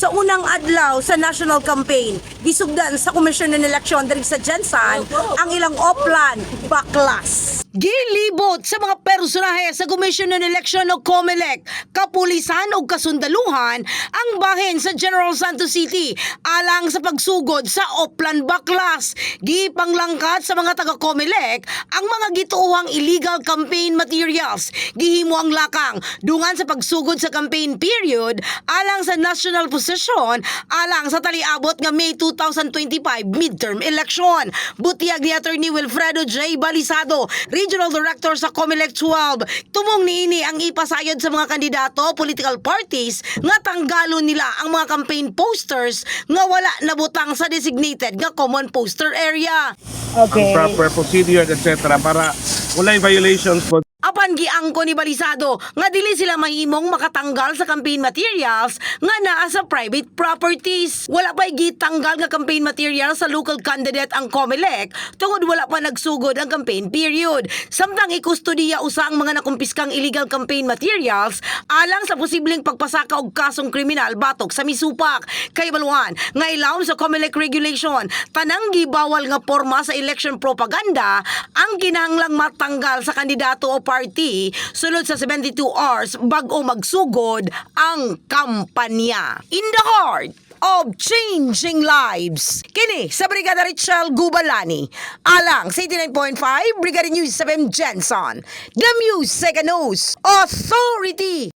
sa unang adlaw sa national campaign, gisugdan sa Komisyon ng Eleksyon diri sa Jensan ang ilang oplan baklas. Gilibot sa mga personahe sa Komisyon ng Eleksyon o COMELEC, kapulisan o kasundaluhan ang bahin sa General Santos City alang sa pagsugod sa oplan baklas. Gipanglangkat sa mga taga-COMELEC ang mga gituohang illegal campaign materials. Gihimo ang lakang dungan sa pagsugod sa campaign period alang sa national position alang sa taliabot nga May 2025 midterm election. Butiyag ni Attorney Wilfredo J. Balisado, Regional Director sa COMELEC 12, tumong niini ang ipasayod sa mga kandidato, political parties nga tanggalon nila ang mga campaign posters nga wala nabutang sa designated nga common poster area. ang proper procedure, etc. para walay violations po. Apan giangko ni Balisado nga dili sila mahimong makatanggal sa campaign materials nga naa sa private properties. Wala pa gitanggal nga campaign materials sa local candidate ang COMELEC tungod wala pa nagsugod ang campaign period. Samtang ikustudiya usa ang mga nakumpiskang illegal campaign materials alang sa posibleng pagpasaka og kasong kriminal batok sa misupak. Kay baluhan nga ilawom sa COMELEC regulation, tanang gibawal nga porma sa election propaganda ang kinahanglang matanggal sa kandidato o party sulod sa 72 hours bago magsugod ang kampanya. In the heart of changing lives. Kini sa Brigada Richel Gubalani. Alang sa 89.5 Brigada News 7 Jensen. The Music News Authority.